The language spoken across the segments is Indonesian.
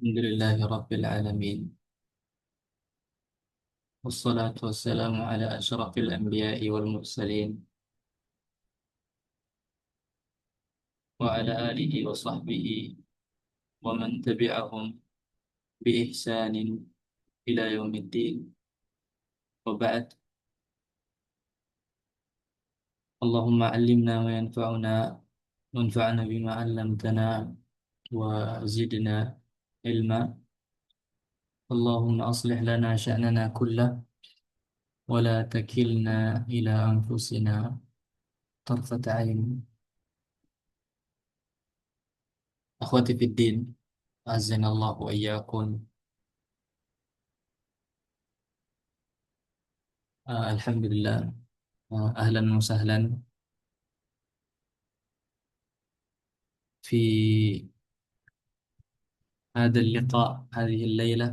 Alhamdulillahi Rabbil Alamin. Wassalatu wassalamu ala ashrafil anbiya'i wal mursalin wa ala alihi wa sahbihi wa man tabi'ahum bi ihsanin ila yaumiddin. Wa ba'd. Allahumma allimna ma yanfa'una wanfa'na bima 'allamtana wa zidna ilma. Allahumma aslih lana sya'nana kullah wa la takilna ila anfusina tarfata 'ain. Akhwati fid din, azanallahu wa iyyakum. Alhamdulillah. Ahlan wa sahlan في هذا اللقاء هذه الليلة.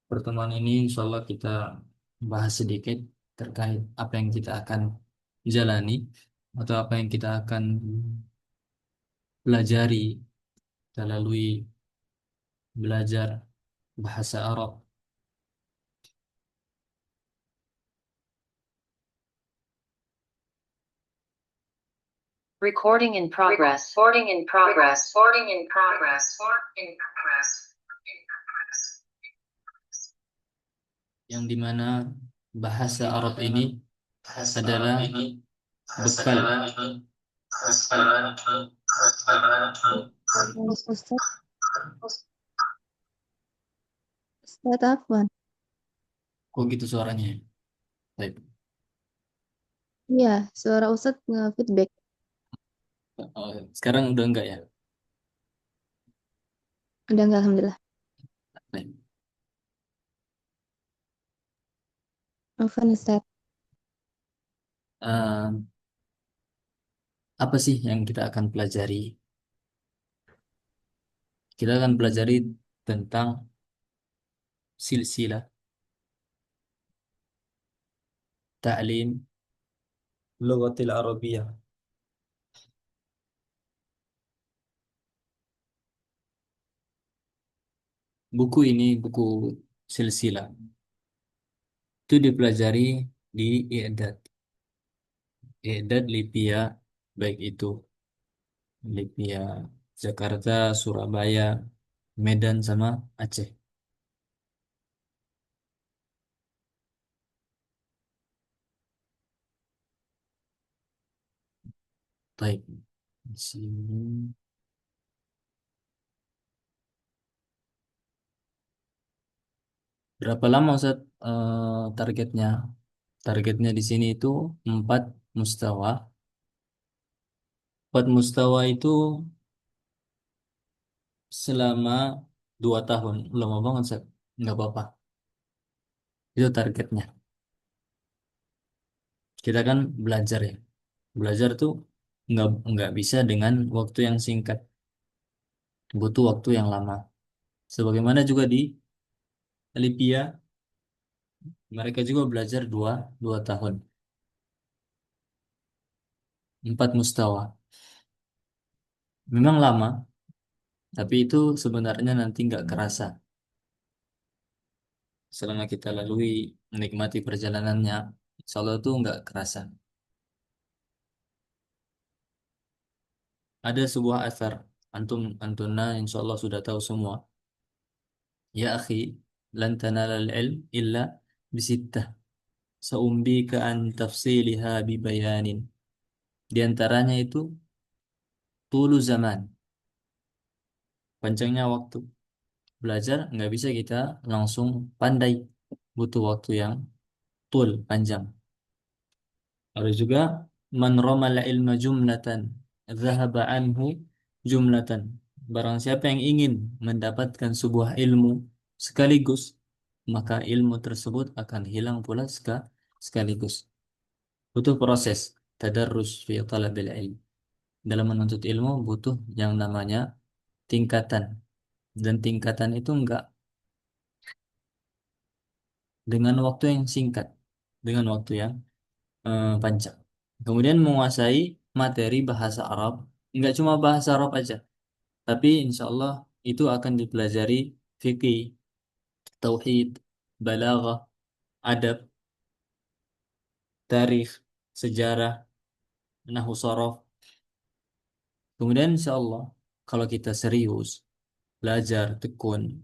Pertemuan ini insya Allah kita bahas sedikit terkait apa yang kita akan jalani atau apa yang kita akan pelajari melalui belajar bahasa Arab. Recording in progress. Recording in progress. Recording in progress. Recording in progress. Yang dimana bahasa Arab ini adalah bekal Ustaz, Ustaz Afwan. kok gitu suaranya. Baik. Iya, suara Ustaz nge-feedback. Sekarang udah enggak ya? Udah enggak, Alhamdulillah. Baik. Afwan Ustaz. Eh, apa sih yang kita akan pelajari? Kita akan pelajari tentang silsilah ta'lim lughatil Arabiyyah. Buku ini buku silsilah. Itu dipelajari di I'dad. I'dad Lipia, baik itu Lipia Jakarta, Surabaya, Medan sama Aceh. Baik. Di sini berapa lama Ustaz targetnya? Targetnya di sini itu 4 mustawa. 4 mustawa itu selama 2 tahun. Lama banget, Ustaz. Nggak apa-apa. Itu targetnya. Kita kan belajar ya. Belajar tuh nggak bisa dengan waktu yang singkat. Butuh waktu yang lama. Sebagaimana juga di Lipia, mereka juga belajar dua tahun. 4 mustawa. Memang lama, tapi itu sebenarnya nanti nggak kerasa. Selama kita lalui menikmati perjalanannya, insya Allah itu nggak kerasa. Ada sebuah asar, antuna insya Allah sudah tahu semua. Ya akhi, lan tanalal ilm illa bisittah. Saumbika an tafsiliha bibayanin. Di antaranya itu tulu zaman, panjangnya waktu. Belajar nggak bisa kita langsung pandai, butuh waktu yang panjang. Lalu juga man ramal ilma jumlatan dhahaba anhu jumlatan. Barang siapa yang ingin mendapatkan sebuah ilmu sekaligus, maka ilmu tersebut akan hilang pula sekaligus. Butuh proses tadarrus fi talabil ilm. Dalam menuntut ilmu butuh yang namanya tingkatan. Dan tingkatan itu enggak dengan waktu yang singkat, dengan waktu yang panjang. Kemudian menguasai materi bahasa Arab, nggak cuma bahasa Arab aja, tapi insya Allah itu akan dipelajari fikih, tauhid, balaghah, adab, tarikh, sejarah, nahwu sorof. Kemudian insya Allah kalau kita serius belajar tekun,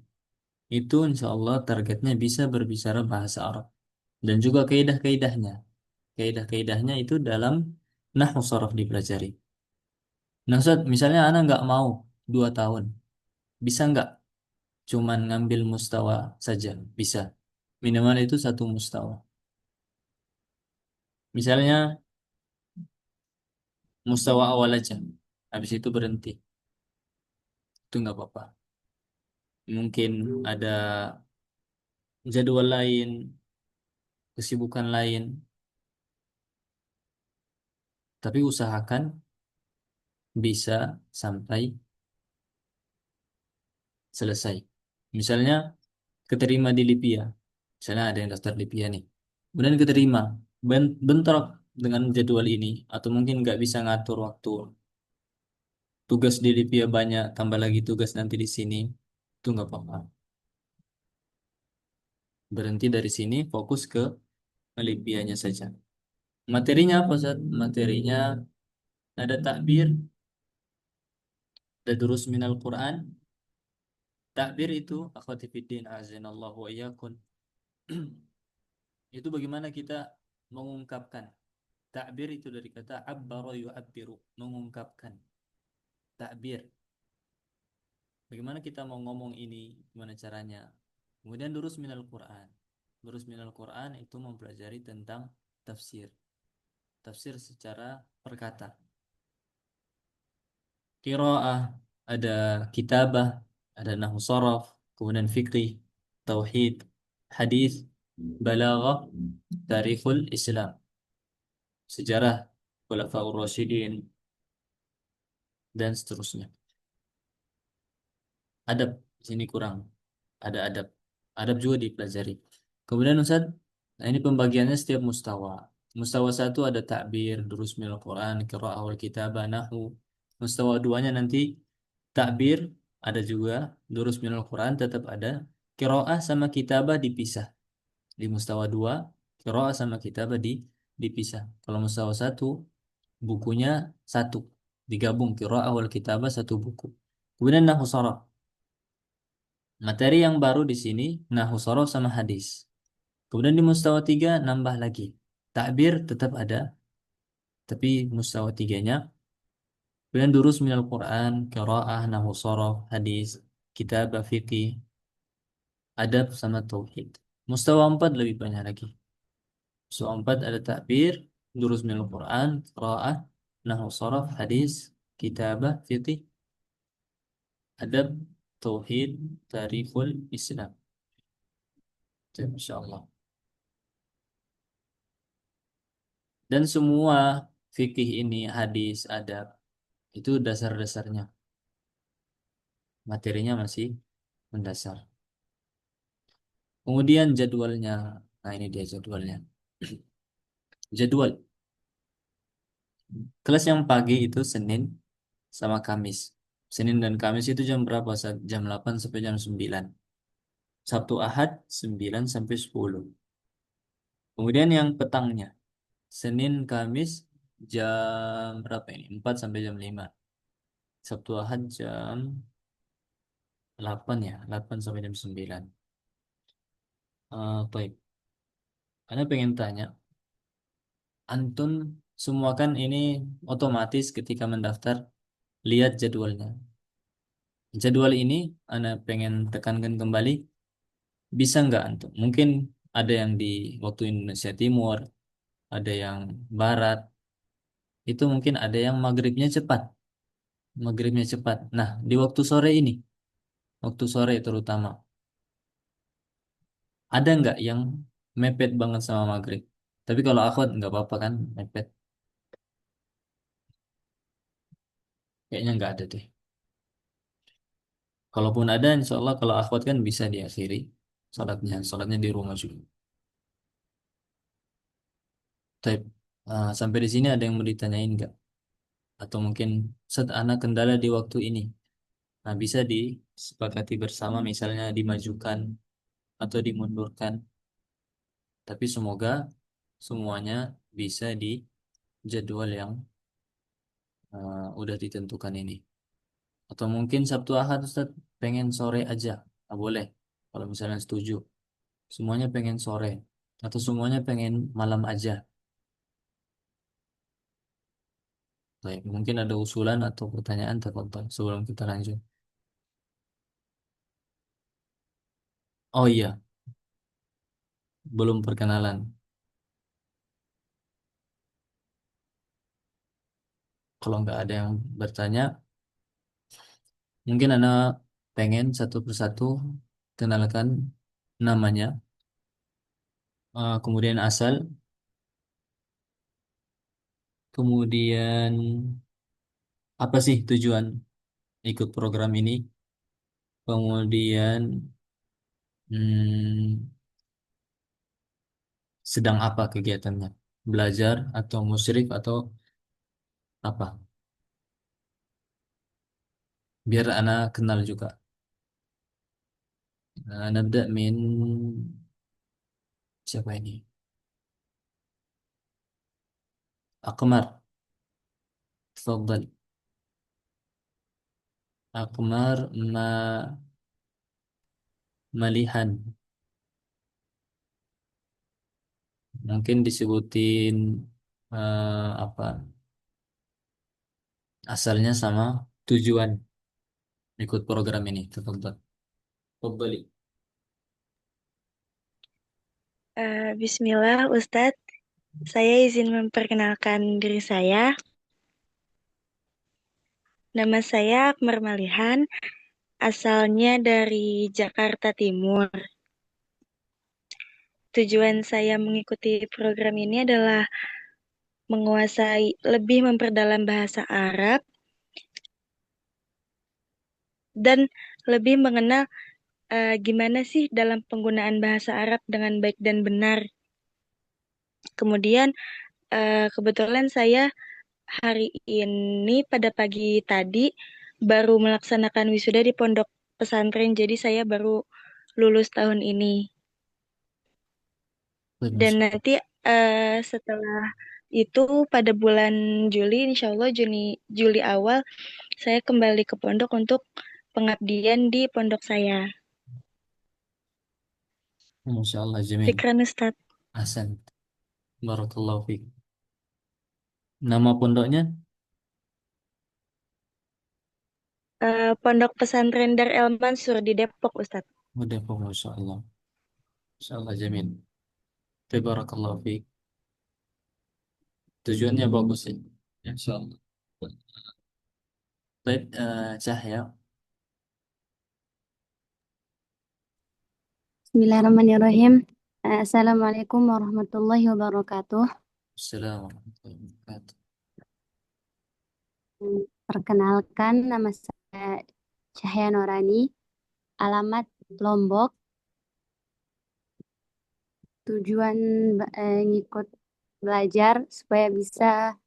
itu insya Allah targetnya bisa berbicara bahasa Arab dan juga kaidah-kaidahnya. Kaidah-kaidahnya itu dalam nahwu sorof dipelajari. Nah, Ustaz, misalnya anak nggak mau 2 tahun, bisa nggak cuman ngambil mustawa saja? Bisa. Minimal itu satu mustawa. Misalnya mustawa awal aja, habis itu berhenti. Itu nggak apa-apa. Mungkin ada jadwal lain, kesibukan lain, tapi usahakan bisa sampai selesai. Misalnya keterima di Lipia, misalnya ada yang daftar Lipia nih, kemudian keterima, bentrok dengan jadwal ini, atau mungkin nggak bisa ngatur waktu, tugas di Lipia banyak, tambah lagi tugas nanti di sini, itu nggak apa-apa. Berhenti dari sini, fokus ke Lipianya saja. Materinya apa, Ustaz? Materinya ada takbir, ada durus minal Quran. Takbir itu, akhwati fiddin, azinallahu wa iyyakum. Itu bagaimana kita mengungkapkan. Takbir itu dari kata abbara yu'abbiru, mengungkapkan. Takbir. Bagaimana kita mau ngomong ini, gimana caranya. Kemudian durus minal Quran. Durus minal Quran itu mempelajari tentang tafsir. Tafsir secara perkata. Qiraah, ada kitabah, ada nahwu sharaf, kemudian fikih, tauhid, hadis, balaghah, tarikhul Islam, sejarah Khulafaur Rasyidin, dan seterusnya. Adab di sini kurang, ada adab. Adab juga dipelajari. Kemudian Ustaz, nah ini pembagiannya setiap mustawa. Mustawa satu ada takbir, durus minal Quran, qiraah wal kitabah, nahwu. Mustawa duanya nanti takbir, ada juga durus minal Quran, tetap ada. Qiraah sama kitabah dipisah. Di mustawa dua, qiraah sama kitabah dipisah. Kalau mustawa satu, bukunya satu. Digabung qiraah wal kitabah satu buku. Kemudian nahwu sharaf. Materi yang baru di sini nahwu sharaf sama hadis. Kemudian di mustawa tiga nambah lagi. Takbir tetap ada, tapi mustawa tiganya. Kemudian durus minal Quran, qiraah, nahwu sharaf, hadis, kitab, fikih, adab sama tauhid. Mustawa 4 lebih banyak lagi. Mustawa 4 ada takbir, durus minal Quran, qiraah, nahwu sharaf, hadis, kitab, fikih, adab, tauhid, tarikhul Islam. Insyaallah. Dan semua fikih ini, hadis, adab, itu dasar-dasarnya. Materinya masih mendasar. Kemudian jadwalnya. Nah, ini dia jadwalnya. Jadwal. Kelas yang pagi itu Senin sama Kamis. Senin dan Kamis itu jam berapa? Jam 8 sampai jam 9. Sabtu Ahad 9 sampai 10. Kemudian yang petangnya. Senin Kamis jam berapa ini? 4 sampai jam 5. Sabtu Ahad jam 8 ya. 8 sampai jam 9. Baik. Anda pengen tanya. Antun semua kan ini otomatis ketika mendaftar lihat jadwalnya. Jadwal ini Anda pengen tekankan kembali, bisa nggak antum? Mungkin ada yang di waktu Indonesia Timur, ada yang Barat, itu mungkin ada yang maghribnya cepat, maghribnya cepat. Nah, di waktu sore ini, waktu sore terutama, ada nggak yang mepet banget sama maghrib? Tapi kalau akhwat nggak apa-apa kan mepet? Kayaknya nggak ada deh. Kalaupun ada, insya Allah kalau akhwat kan bisa diakhiri sholatnya di rumah juga. Tapi sampai di sini ada yang mau ditanyain nggak? Atau mungkin set anak kendala di waktu ini. Nah, bisa sepakati bersama misalnya dimajukan atau dimundurkan. Tapi semoga semuanya bisa di jadwal yang udah ditentukan ini. Atau mungkin Sabtu Ahad Ustaz pengen sore aja. Ah, boleh. Kalau misalnya setuju. Semuanya pengen sore. Atau semuanya pengen malam aja. Baik, mungkin ada usulan atau pertanyaan tertentu sebelum kita lanjut. Oh iya, belum perkenalan. Kalau nggak ada yang bertanya, mungkin Anda pengen satu persatu kenalkan namanya, kemudian asal, kemudian apa sih tujuan ikut program ini, kemudian hmm, sedang apa kegiatannya, belajar atau musyrik atau apa, biar Ana kenal juga. Nabda min siapa ini? Akmar, tafadhal. Akmar malihan. Mungkin disebutin apa asalnya sama tujuan ikut program ini. Tafadhal. Tafadhali. Bismillah, Ustadz. Saya izin memperkenalkan diri saya. Nama saya Akmar Malihan, asalnya dari Jakarta Timur. Tujuan saya mengikuti program ini adalah lebih memperdalam bahasa Arab dan lebih mengenal gimana sih dalam penggunaan bahasa Arab dengan baik dan benar. Kemudian kebetulan saya hari ini pada pagi tadi baru melaksanakan wisuda di pondok pesantren, jadi saya baru lulus tahun ini. Baik, Dan Masya Allah. nanti setelah itu pada bulan Juli, insya Allah Juli awal, saya kembali ke pondok untuk pengabdian di pondok saya. Masya Allah, Jamil. Fikran Ustadz. Hasan. Barakallahu fiik. Nama pondoknya? Pondok pesantren Dar El Mansur di Depok, Ustadz. Udah, Masya Allah. Masya Allah, Jamil. Barakallahu fiik. Tujuannya bagus sih. Insya Allah. Baik, Cahya. Bismillahirrahmanirrahim. Assalamualaikum warahmatullahi wabarakatuh. Assalamualaikum warahmatullahi wabarakatuh. Perkenalkan, nama saya Cahya Norani, alamat Lombok. Tujuan ngikut belajar supaya bisa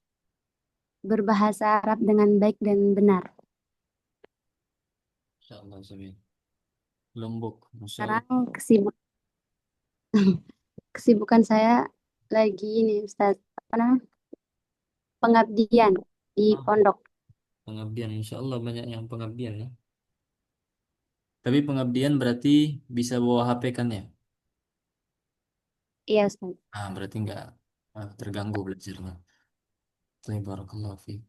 berbahasa Arab dengan baik dan benar. Masya Allah, Jamil. Lombok, Masya Allah. Sekarang kesibukan saya lagi ini, Ustaz, apa namanya? Pengabdian di Ah, pondok. pengabdian, Insya Allah banyak yang pengabdian ya. Tapi pengabdian berarti bisa bawa HP kan ya? Iya, Ustaz. Berarti nggak terganggu belajarnya. Tapi barakallahu fiik.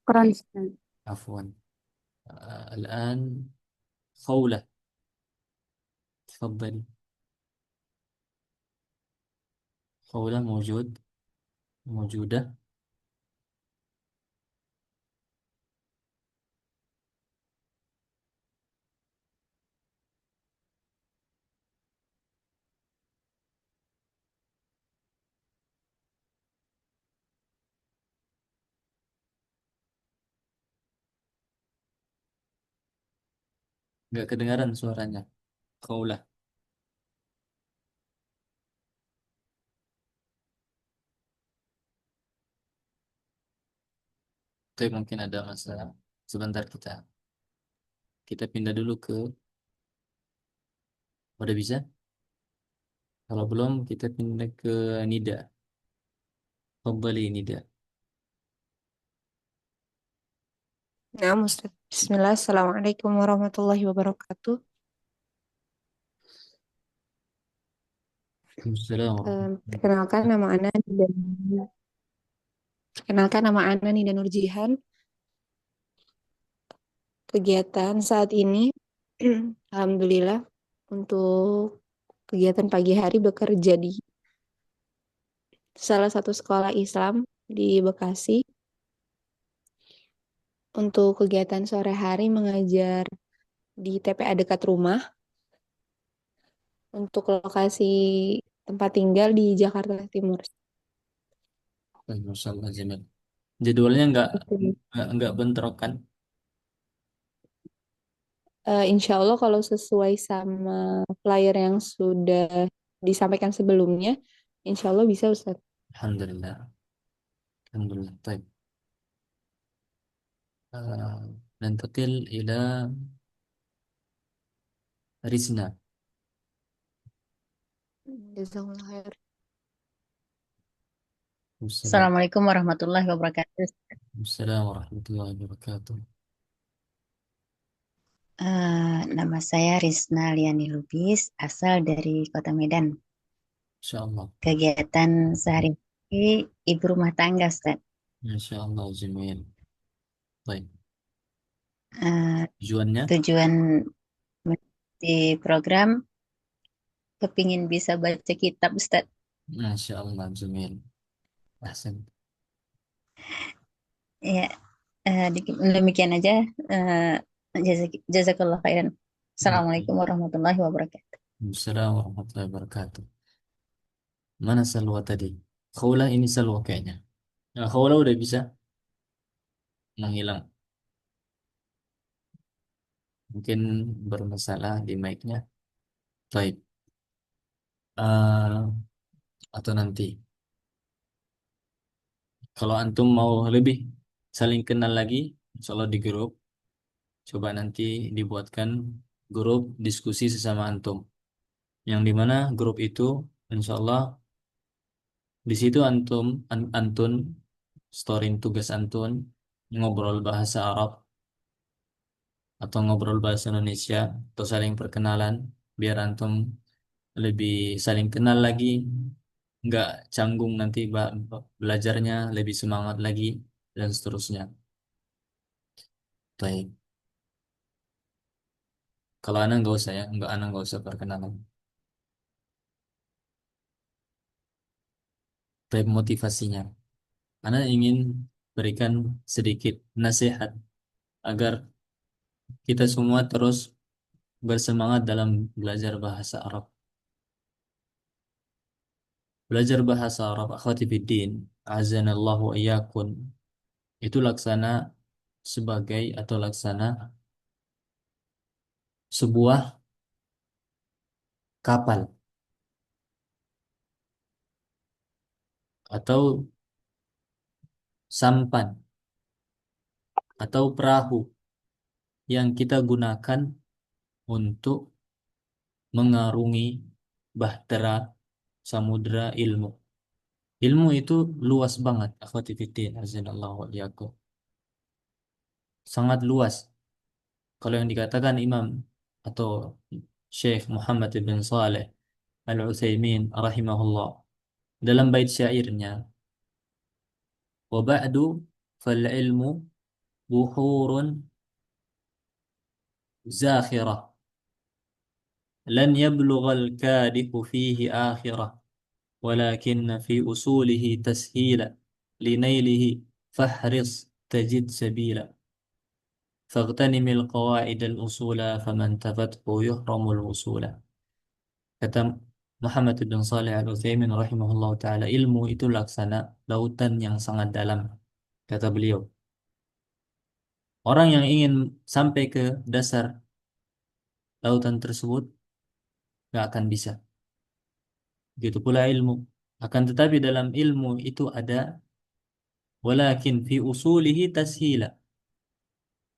Keren, Ustaz. Afwan. الآن خولة. تفضلي. خولة موجودة. Nggak kedengaran suaranya. Khawlah. Tapi mungkin ada masalah. Sebentar kita kita pindah dulu ke, udah bisa? Kalau belum, kita pindah ke Nida. Kembali Nida. Nah, Ustaz. Bismillah, Assalamualaikum warahmatullahi wabarakatuh. Assalamualaikum. Perkenalkan nama Ana dan perkenalkan nama Ana Nida Nurjihan. Kegiatan saat ini, alhamdulillah, untuk kegiatan pagi hari bekerja di salah satu sekolah Islam di Bekasi. Untuk kegiatan sore hari mengajar di TPA dekat rumah. Untuk lokasi tempat tinggal di Jakarta Timur. Masya Allah, Jamil. Jadwalnya Itu. nggak bentrok kan? Insya Allah kalau sesuai sama flyer yang sudah disampaikan sebelumnya, insya Allah bisa Ustaz. Alhamdulillah. Alhamdulillah. Baik. ننتقل إلى ريسنا. Jazakallah khair. السلام. Assalamualaikum warahmatullahi wabarakatuh. السلام ورحمة الله وبركاته. Nama saya Rizna Liani Lubis, asal dari Kota Medan. إن شاء الله. Kegiatan sehari-hari ibu rumah tangga, Ustaz. إن شاء الله جميل. طيب. Eh, Tujuannya? Tujuan di program kepingin bisa baca kitab, Ustaz. ما شاء الله جميل. أحسن. Ya, demikian aja. Jazakallah khairan. Assalamualaikum warahmatullahi wabarakatuh. السلام ورحمة الله وبركاته. Mana Salwa tadi? Khawla ini Salwa kayaknya. Nah, Khawla udah bisa menghilang. Mungkin bermasalah di mic-nya. Baik. Eh, atau nanti. Kalau antum mau lebih saling kenal lagi, insya Allah di grup. Coba nanti dibuatkan grup diskusi sesama antum. Yang dimana grup itu, insya Allah di situ antun storing tugas antun ngobrol bahasa Arab atau ngobrol bahasa Indonesia atau saling perkenalan biar antum lebih saling kenal lagi, nggak canggung nanti belajarnya, lebih semangat lagi dan seterusnya. Baik. Kalau anak nggak usah ya, anak nggak usah perkenalan. Baik, motivasinya. Anak ingin berikan sedikit nasihat agar kita semua terus bersemangat dalam belajar bahasa Arab. Belajar bahasa Arab, akhwati fiddin, azanallahu wa iyyakum, itu laksana sebagai atau laksana sebuah kapal atau sampan atau perahu yang kita gunakan untuk mengarungi bahtera samudra ilmu. Ilmu itu luas banget, akhwati fiddin, azanallahu wa iyyakum. Sangat luas. Kalau yang dikatakan Imam atau Syekh Muhammad bin Saleh Al-Utsaimin rahimahullah dalam bait syairnya, wa ba'du fal ilmu buhurun zakhirah lan yablughal kadihu fihi akhirah walakin fi usulihi tashila linailihi fahris tajid sabila فاغتنم القواعد الأصول فمن تفته يحرم الوصول. Kata Muhammad bin Saleh Al-Utsaimin rahimahullah ta'ala, ilmu itu laksana lautan yang sangat dalam. Kata beliau, orang yang ingin sampai ke dasar lautan tersebut gak akan bisa. Begitu pula ilmu. Akan tetapi dalam ilmu itu ada walakin fi usulihi tashila.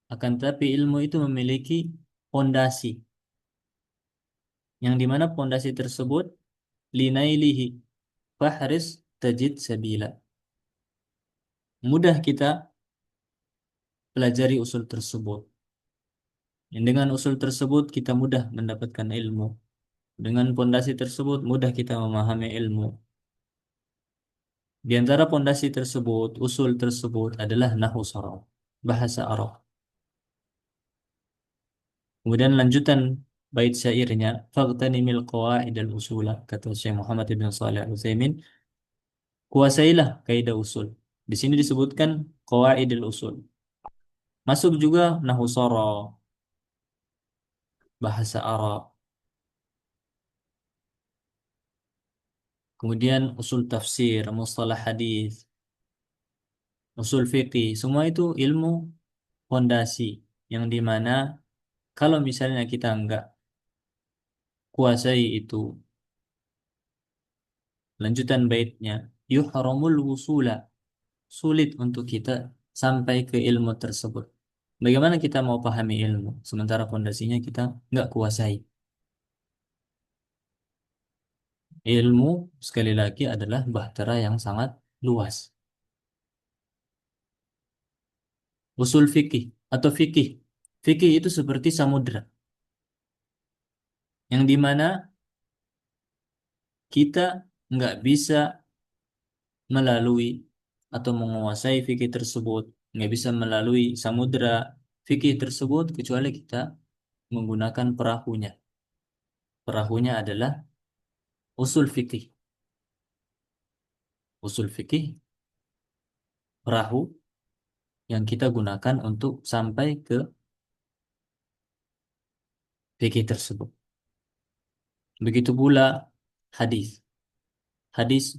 Akan tetapi ilmu itu memiliki pondasi, yang dimana pondasi tersebut linailihi fahris tajid sabila. Mudah kita pelajari usul tersebut. Dengan usul tersebut kita mudah mendapatkan ilmu. Dengan pondasi tersebut mudah kita memahami ilmu. Di antara pondasi tersebut, usul tersebut adalah nahwu sharaf, bahasa Arab. Kemudian lanjutan bait syairnya, fagtanimil qawaidal usula, kata Syekh Muhammad bin Shalih Al-Utsaimin, kuasailah kaidah usul. Di sini disebutkan qawaidul usul. Masuk juga nahwu sharaf, bahasa Arab. Kemudian usul tafsir, mustalah hadis, usul fikih, semua itu ilmu fondasi yang dimana kalau misalnya kita enggak kuasai itu, lanjutan baitnya, yuhramul wusula, sulit untuk kita sampai ke ilmu tersebut. Bagaimana kita mau pahami ilmu sementara fondasinya kita enggak kuasai? Ilmu sekali lagi adalah bahtera yang sangat luas. Usul fikih atau fikih, fikih itu seperti samudra yang dimana kita nggak bisa melalui atau menguasai fikih tersebut, nggak bisa melalui samudra fikih tersebut kecuali kita menggunakan perahunya. Perahunya adalah usul fikih. Usul fikih, perahu yang kita gunakan untuk sampai ke fikih tersebut. Begitu pula hadis. Hadis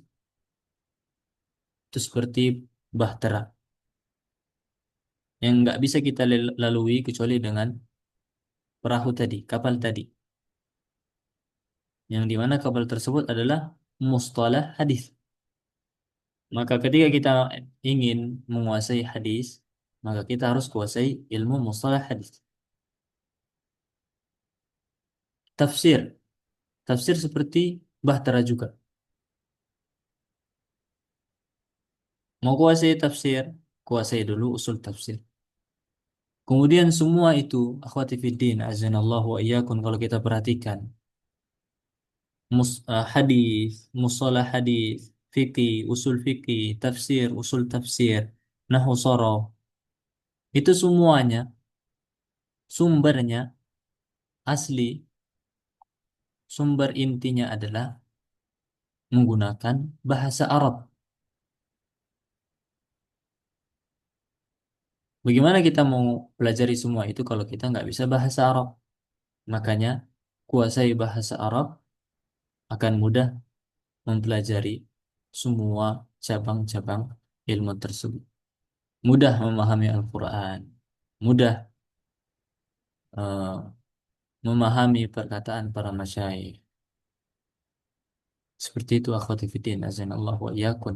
itu seperti bahtera yang nggak bisa kita lalui kecuali dengan perahu tadi, kapal tadi. Yang dimana kapal tersebut adalah mustalah hadis. Maka ketika kita ingin menguasai hadis, maka kita harus kuasai ilmu mustalah hadis. Tafsir, tafsir seperti bahtera juga. Mau kuasai tafsir, kuasai dulu usul tafsir. Kemudian semua itu, akhwati fiddin, azanallahu wa iyyakum, kalau kita perhatikan, hadis, mustalah hadis, fikih, usul fikih, tafsir, usul tafsir, nahwu sharaf, itu semuanya sumbernya asli, sumber intinya adalah menggunakan bahasa Arab. Bagaimana kita mau pelajari semua itu kalau kita nggak bisa bahasa Arab? Makanya kuasai bahasa Arab akan mudah mempelajari semua cabang-cabang ilmu tersebut. Mudah memahami Al-Quran, mudah eh, memahami perkataan para masyayikh. Seperti itu akhwati fiddin, azanallahu wa iyyakum.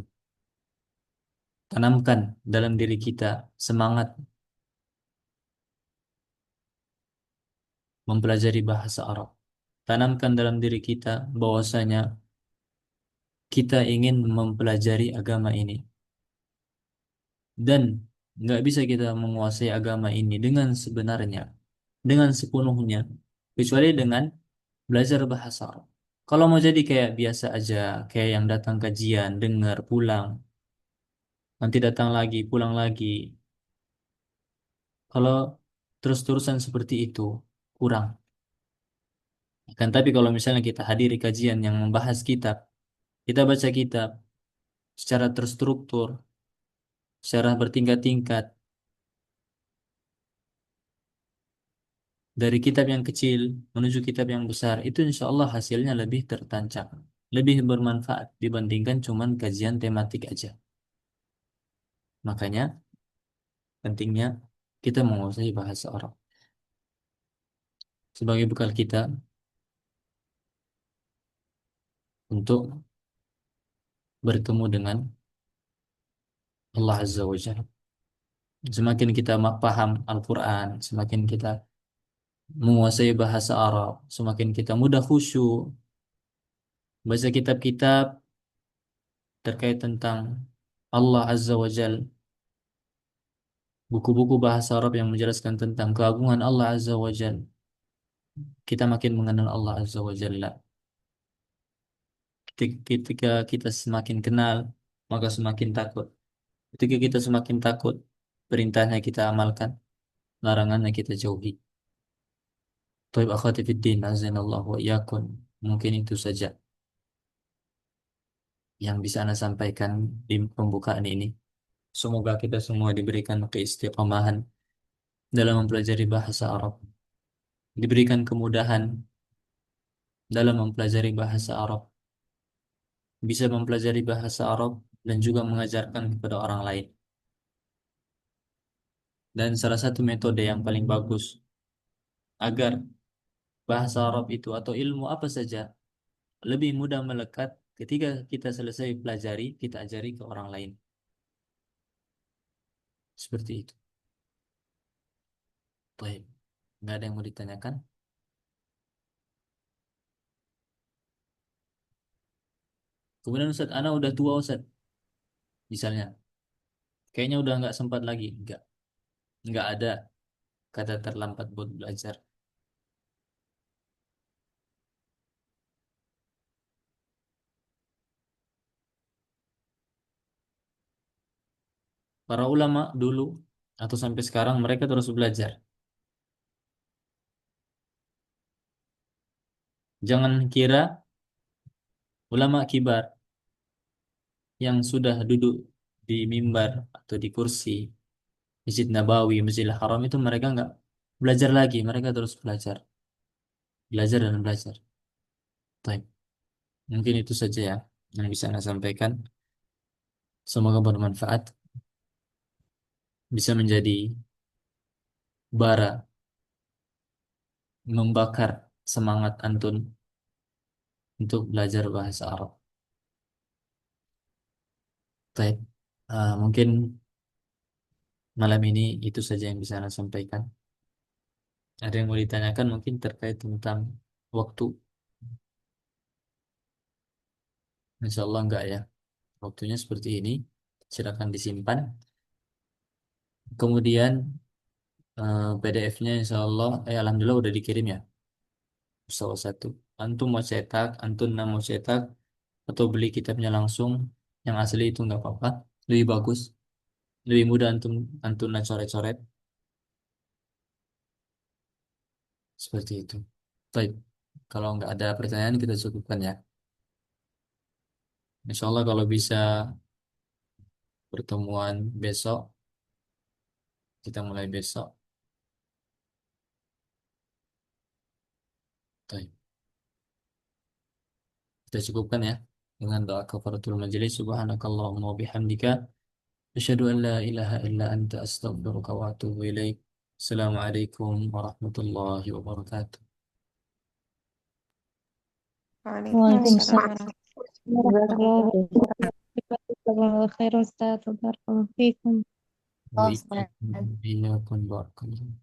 Tanamkan dalam diri kita semangat mempelajari bahasa Arab. Tanamkan dalam diri kita bahwasanya kita ingin mempelajari agama ini. Dan nggak bisa kita menguasai agama ini dengan sebenarnya, dengan sepenuhnya, kecuali dengan belajar bahasa Arab. Kalau mau jadi kayak biasa aja, kayak yang datang kajian, dengar, pulang, nanti datang lagi, pulang lagi. Kalau terus-terusan seperti itu, kurang. Kan tapi kalau misalnya kita hadiri kajian yang membahas kitab, kita baca kitab secara terstruktur, secara bertingkat-tingkat, dari kitab yang kecil menuju kitab yang besar, itu insya Allah hasilnya lebih tertancap, lebih bermanfaat dibandingkan cuman kajian tematik aja. Makanya pentingnya kita menguasai bahasa Arab sebagai bekal kita untuk bertemu dengan Allah Azza wa Jalla. Semakin kita paham Al-Quran, semakin kita menguasai bahasa Arab, semakin kita mudah khusyuk, baca kitab-kitab terkait tentang Allah Azza wa Jal, buku-buku bahasa Arab yang menjelaskan tentang keagungan Allah Azza wa Jal, kita makin mengenal Allah Azza wa Jalla. Ketika kita semakin kenal, maka semakin takut. Ketika kita semakin takut, perintahnya kita amalkan, larangannya kita jauhi. Taib akhwati fiddin, azanallahu wa iyyakum. Mungkin itu saja yang bisa Anda sampaikan di pembukaan ini. Semoga kita semua diberikan keistiqomahan dalam mempelajari bahasa Arab, diberikan kemudahan dalam mempelajari bahasa Arab, bisa mempelajari bahasa Arab dan juga mengajarkan kepada orang lain. Dan salah satu metode yang paling bagus agar bahasa Arab itu atau ilmu apa saja lebih mudah melekat, ketika kita selesai pelajari, kita ajari ke orang lain. Seperti itu. Baik. Nggak ada yang mau ditanyakan? Kemudian Ustaz, Ana udah tua Ustaz. Misalnya, kayaknya udah nggak sempat lagi. Nggak ada kata terlambat buat belajar. Para ulama dulu atau sampai sekarang mereka terus belajar. Jangan kira ulama kibar yang sudah duduk di mimbar atau di kursi Masjid Nabawi, Masjidil Haram itu mereka nggak belajar lagi, mereka terus belajar, belajar dan belajar. Baik. Mungkin itu saja ya yang bisa saya sampaikan. Semoga bermanfaat, bisa menjadi bara membakar semangat antun untuk belajar bahasa Arab. Baik. Mungkin malam ini itu saja yang bisa saya sampaikan. Ada yang mau ditanyakan mungkin terkait tentang waktu? Insya Allah enggak ya. Waktunya seperti ini. Silakan disimpan. Kemudian PDF-nya Insya Allah, alhamdulillah udah dikirim ya. Salah satu. Antum mau cetak, antum mau cetak, atau beli kitabnya langsung, yang asli itu nggak apa-apa. Lebih bagus, lebih mudah antum coret-coret. Seperti itu. Baik. Kalau nggak ada pertanyaan kita cukupkan ya. Insya Allah kalau bisa pertemuan besok, kita mulai besok. Baik. Kita cukupkan ya dengan doa kafaratul majelis. Subhanakallahumma wa bihamdika asyhadu an la ilaha illa anta astaghfiruka wa atubu ilaik. Assalamualaikum warahmatullahi wabarakatuh. Waalaikumsalam. Barakallahu Jazakallahu khairan Ustaz. Barakallahu fiikum. Wa iyyakum barakallahu.